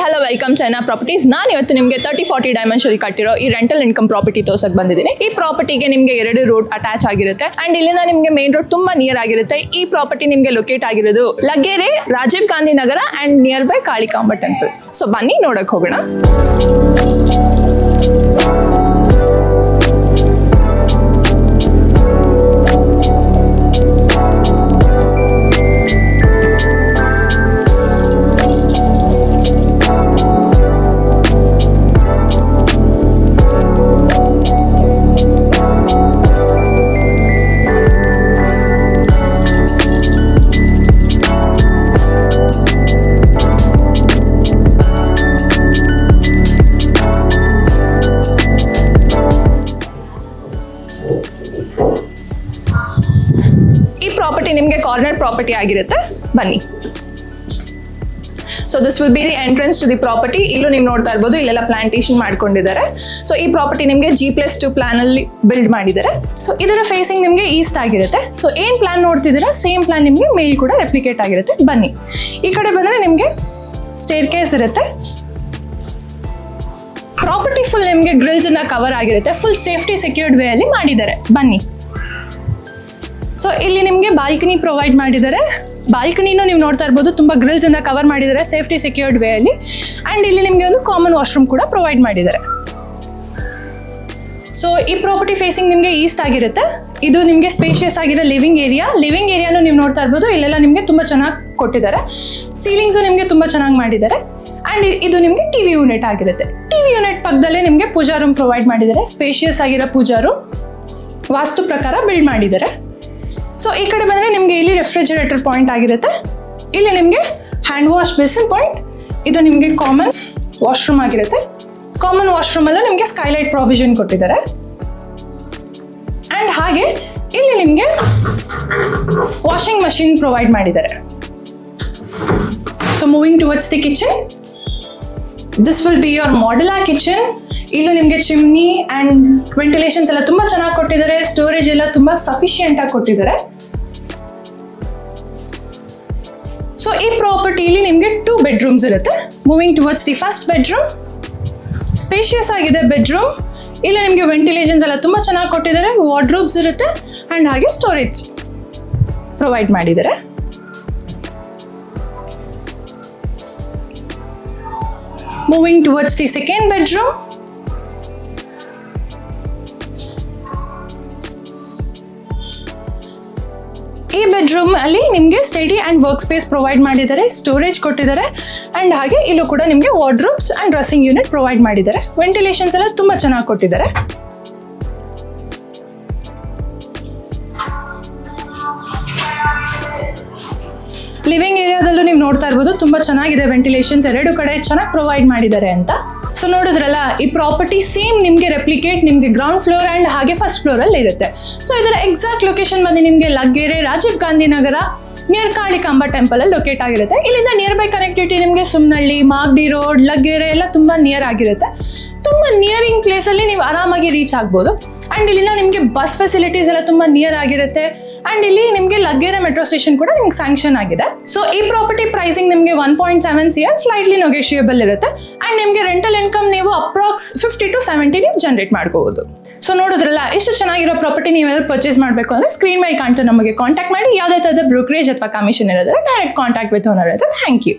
Hello welcome China properties. ನಾನು ಇವತ್ತು ನಿಮಗೆ 30-40 ಡೈಮೆನ್ಷನ್ ಕಟ್ಟಿರೋ ಈ ರೆಂಟಲ್ ಇನ್ಕಮ್ ಪ್ರಾಪರ್ಟಿ ತೋರ್ಸಕ್ ಬಂದಿದ್ದೀನಿ. ಈ ಪ್ರಾಪರ್ಟಿಗೆ ನಿಮಗೆ 2 ರೋಡ್ ಅಟ್ಯಾಚ್ ಆಗಿರುತ್ತೆ ಅಂಡ್ ಇಲ್ಲಿಂದ ನಿಮಗೆ ಮೇನ್ ರೋಡ್ ತುಂಬಾ ನಿಯರ್ ಆಗಿರುತ್ತೆ. ಈ ಪ್ರಾಪರ್ಟಿ ನಿಮಗೆ ಲೊಕೇಟ್ ಆಗಿರೋದು Laggere, Rajiv Gandhi Nagar and nearby Kalikamba temple. So ಬನ್ನಿ ನೋಡಕ್ ಹೋಗೋಣ. ಈ ಪ್ರಾಪರ್ಟಿ ನಿಮಗೆ ಕಾರ್ನರ್ ಪ್ರಾಪರ್ಟಿ ಆಗಿರುತ್ತೆ. ಬನ್ನಿ. So this will be the entrance to the property. ಇಲ್ಲೂ ನೀವು ನೋಡ್ತಾ ಇರ್ಬೋದು, ಇಲ್ಲೆಲ್ಲ ಪ್ಲಾಂಟೇಶನ್ ಮಾಡ್ಕೊಂಡಿದ್ದಾರೆ. ಸೊ ಈ ಪ್ರಾಪರ್ಟಿ ನಿಮಗೆ G+2 ಪ್ಲಾನ್ ಅಲ್ಲಿ ಬಿಲ್ಡ್ ಮಾಡಿದ್ದಾರೆ. ಸೊ ಇದರ ಫೇಸಿಂಗ್ ನಿಮಗೆ ಈಸ್ಟ್ ಆಗಿರುತ್ತೆ. ಸೊ ಏನ್ ಪ್ಲಾನ್ ನೋಡ್ತಿದ್ದೀರಾ ಸೇಮ್ ಪ್ಲಾನ್ ನಿಮಗೆ ಮೇಲ್ ಕೂಡ ರೆಪ್ಲಿಕೇಟ್ ಆಗಿರುತ್ತೆ. ಬನ್ನಿ, ಈ ಕಡೆ ಬಂದ್ರೆ ನಿಮಗೆ ಸ್ಟೇರ್ ಕೇಸ್ ಇರುತ್ತೆ. ಪ್ರಾಪರ್ಟಿ ಫುಲ್ ನಿಮಗೆ ಗ್ರಿಲ್ಸ್ ಇಂದ ಕವರ್ ಆಗಿರುತ್ತೆ. ಫುಲ್ ಸೇಫ್ಟಿ ಸೆಕ್ಯೂರ್ಡ್ ವೇ ಅಲ್ಲಿ ಮಾಡಿದ್ದಾರೆ. ಬನ್ನಿ. ಸೊ ಇಲ್ಲಿ ನಿಮಗೆ ಬಾಲ್ಕನಿ ಪ್ರೊವೈಡ್ ಮಾಡಿದ್ದಾರೆ. ಬಾಲ್ಕನಿನೂ ನೀವು ನೋಡ್ತಾ ಇರ್ಬೋದು, ತುಂಬಾ ಗ್ರಿಲ್ಸ್ ಇಂದ ಕವರ್ ಮಾಡಿದ್ದಾರೆ ಸೇಫ್ಟಿ ಸೆಕ್ಯೂರ್ಡ್ ವೇ ಅಲ್ಲಿ. ಅಂಡ್ ಇಲ್ಲಿ ನಿಮಗೆ ಒಂದು ಕಾಮನ್ ವಾಶ್ರೂಮ್ ಕೂಡ ಪ್ರೊವೈಡ್ ಮಾಡಿದ್ದಾರೆ. ಸೊ ಈ ಪ್ರಾಪರ್ಟಿ ಫೇಸಿಂಗ್ ನಿಮಗೆ ಈಸ್ಟ್ ಆಗಿರುತ್ತೆ. ಇದು ನಿಮಗೆ ಸ್ಪೇಷಿಯಸ್ ಆಗಿರೋ ಲಿವಿಂಗ್ ಏರಿಯಾನು ನೀವು ನೋಡ್ತಾ ಇರ್ಬೋದು. ಇಲ್ಲೆಲ್ಲ ನಿಮಗೆ ತುಂಬಾ ಚೆನ್ನಾಗಿ ಕೊಟ್ಟಿದ್ದಾರೆ. ಸೀಲಿಂಗ್ಸು ನಿಮಗೆ ತುಂಬಾ ಚೆನ್ನಾಗಿ ಮಾಡಿದ್ದಾರೆ. ಅಂಡ್ ಇದು ನಿಮಗೆ ಟಿವಿ ಯೂನಿಟ್ ಆಗಿರುತ್ತೆ. ಟಿವಿ ಯೂನಿಟ್ ಪಕ್ಕದಲ್ಲೇ ನಿಮಗೆ ಪೂಜಾ ರೂಮ್ ಪ್ರೊವೈಡ್ ಮಾಡಿದ್ದಾರೆ. ಸ್ಪೇಷಿಯಸ್ ಆಗಿರೋ ಪೂಜಾ ರೂಮ್ ವಾಸ್ತು ಪ್ರಕಾರ ಬಿಲ್ಡ್ ಮಾಡಿದ್ದಾರೆ. ಸೊ ಈ ಕಡೆ ಬಂದರೆ ನಿಮಗೆ ಇಲ್ಲಿ ರೆಫ್ರಿಜರೇಟರ್ ಪಾಯಿಂಟ್ ಆಗಿರುತ್ತೆ. ಇಲ್ಲಿ ನಿಮಗೆ ಹ್ಯಾಂಡ್ ವಾಶ್ ಬೇಸಿನ್ ಪಾಯಿಂಟ್. ಇದು ನಿಮಗೆ ಕಾಮನ್ ವಾಶ್ರೂಮ್ ಆಗಿರುತ್ತೆ. ಕಾಮನ್ ವಾಶ್ರೂಮ್ ಅಲ್ಲೂ ನಿಮಗೆ ಸ್ಕೈಲೈಟ್ ಪ್ರಾವಿಷನ್ ಕೊಟ್ಟಿದ್ದಾರೆ. ಅಂಡ್ ಹಾಗೆ ಇಲ್ಲಿ ನಿಮಗೆ ವಾಷಿಂಗ್ ಮಷೀನ್ ಪ್ರೊವೈಡ್ ಮಾಡಿದ್ದಾರೆ. So moving towards the kitchen, this will be your modular kitchen. ಇಲ್ಲೂ ನಿಮಗೆ ಚಿಮ್ನಿ ಅಂಡ್ ವೆಂಟಿಲೇಷನ್ಸ್ ಎಲ್ಲ ತುಂಬಾ ಚೆನ್ನಾಗಿ ಕೊಟ್ಟಿದ್ದಾರೆ. ಸ್ಟೋರೇಜ್ ಎಲ್ಲ ತುಂಬಾ ಸಫಿಶಿಯಂಟ್ ಆಗಿ ಕೊಟ್ಟಿದ್ದಾರೆ. ಸೊ ಈ ಪ್ರಾಪರ್ಟಿಲಿ ನಿಮಗೆ 2 ಬೆಡ್ರೂಮ್ಸ್ ಇರುತ್ತೆ. Moving towards the first bedroom, spacious ಆಗಿದೆ ಬೆಡ್ರೂಮ್. ಇಲ್ಲ ನಿಮಗೆ ವೆಂಟಿಲೇಷನ್ಸ್ ಎಲ್ಲ ತುಂಬಾ ಚೆನ್ನಾಗಿ ಕೊಟ್ಟಿದ್ದಾರೆ. ವಾರ್ಡ್ರೋಬ್ಸ್ ಇರುತ್ತೆ ಅಂಡ್ ಹಾಗೆ ಸ್ಟೋರೇಜ್ ಪ್ರೊವೈಡ್ ಮಾಡಿದ್ದಾರೆ. Moving towards the second bedroom, ಈ ಬೆಡ್ರೂಮ್ ಅಲ್ಲಿ ನಿಮಗೆ study and work space provide ಮಾಡಿದ್ದಾರೆ. ಸ್ಟೋರೇಜ್ ಕೊಟ್ಟಿದ್ದಾರೆ ಅಂಡ್ ಹಾಗೆ ಇಲ್ಲೂ ಕೂಡ ನಿಮಗೆ wardrobes and dressing unit provide ಮಾಡಿದ್ದಾರೆ. ವೆಂಟಿಲೇಷನ್ಸ್ ಎಲ್ಲ ತುಂಬಾ ಚೆನ್ನಾಗಿ ಕೊಟ್ಟಿದ್ದಾರೆ. ಲಿವಿಂಗ್ ಏರಿಯಾದಲ್ಲೂ ನೀವು ನೋಡ್ತಾ ಇರ್ಬೋದು, ತುಂಬಾ ಚೆನ್ನಾಗಿದೆ ವೆಂಟಿಲೇಷನ್ಸ್. 2 ಕಡೆ ಚೆನ್ನಾಗಿ ಪ್ರೊವೈಡ್ ಮಾಡಿದ್ದಾರೆ ಅಂತ. ಸೊ ನೋಡಿದ್ರಲ್ಲ, ಈ ಪ್ರಾಪರ್ಟಿ ಸೇಮ್ ನಿಮಗೆ ರೆಪ್ಲಿಕೇಟ್ ನಿಮಗೆ ಗ್ರೌಂಡ್ ಫ್ಲೋರ್ ಅಂಡ್ ಹಾಗೆ ಫಸ್ಟ್ ಫ್ಲೋರ್ ಅಲ್ಲಿ ಇರುತ್ತೆ. ಸೊ ಇದರ ಎಕ್ಸಾಕ್ಟ್ ಲೊಕೇಶನ್ ಬಂದು ನಿಮಗೆ ಲಗ್ಗೆರೆ, ರಾಜೀವ್ ಗಾಂಧಿ ನಗರ ನಿಯರ್ ಕಾಳಿಕಾಂಬ ಟೆಂಪಲ್ ಅಲ್ಲಿ ಲೊಕೇಟ್ ಆಗಿರುತ್ತೆ. ಇಲ್ಲಿಂದ ನಿಯರ್ ಬೈ ಕನೆಕ್ಟಿವಿಟಿ ನಿಮಗೆ ಸುಮ್ನಹಳ್ಳಿ, ಮಾಗಡಿ ರೋಡ್, ಲಗ್ಗೆರೆ ಎಲ್ಲ ತುಂಬಾ ನಿಯರ್ ಆಗಿರುತ್ತೆ. ತುಂಬಾ ನಿಯರಿಂಗ್ ಪ್ಲೇಸ್ ಅಲ್ಲಿ ನೀವು ಆರಾಮಾಗಿ ರೀಚ್ ಆಗ್ಬೋದು. ಅಂಡ್ ಇಲ್ಲಿನ ನಿಮಗೆ ಬಸ್ ಫೆಸಿಲಿಟೀಸ್ ಎಲ್ಲ ತುಂಬಾ ನಿಯರ್ ಆಗಿರುತ್ತೆ. ಅಂಡ್ ಇಲ್ಲಿ ನಿಮಗೆ ಲಗ್ಗೆರೆ ಮೆಟ್ರೋ ಸ್ಟೇಷನ್ ಕೂಡ ನಿಮ್ಗೆ ಸ್ಯಾಂಕ್ಷನ್ ಆಗಿದೆ. ಸೊ ಈ ಪ್ರಾಪರ್ಟಿ ಪ್ರೈಸಿಂಗ್ ನಿಮಗೆ 1.7 CR ಸ್ಲೈಟ್ಲಿ ನೆಗೋಷಿಯಬಲ್ ಇರುತ್ತೆ. ಅಂಡ್ ನಿಮಗೆ ರೆಂಟಲ್ ಇನ್ಕಮ್ ನೀವು ಅಪ್ರಾಕ್ಸ್ 50 to 70 ನೀವು ಜನರೇಟ್ ಮಾಡ್ಕೋಬಹುದು. ಸೊ ನೋಡಿದ್ರಲ್ಲ, ಇಷ್ಟು ಚೆನ್ನಾಗಿರೋ ಪ್ರಾಪರ್ಟಿ ನೀವೇನಾದ್ರು ಪರ್ಚೇಸ್ ಮಾಡಬೇಕು ಅಂದ್ರೆ ಸ್ಕ್ರೀನ್ ಮೇಲೆ ಕಾಣ್ತಾ ನಮಗೆ ಕಾಂಟ್ಯಾಕ್ಟ್ ಮಾಡಿ. ಯಾವುದೇ ಥರದ ಬ್ರೋಕರೇಜ್ ಅಥವಾ ಕಮಿಷನ್ ಇರೋದ್ರೆ ಡೈರೆಕ್ಟ್ ಕಾಂಟ್ಯಾಕ್ಟ್ ವಿತ್ ಓನರ್ ಇರುತ್ತೆ. Thank you.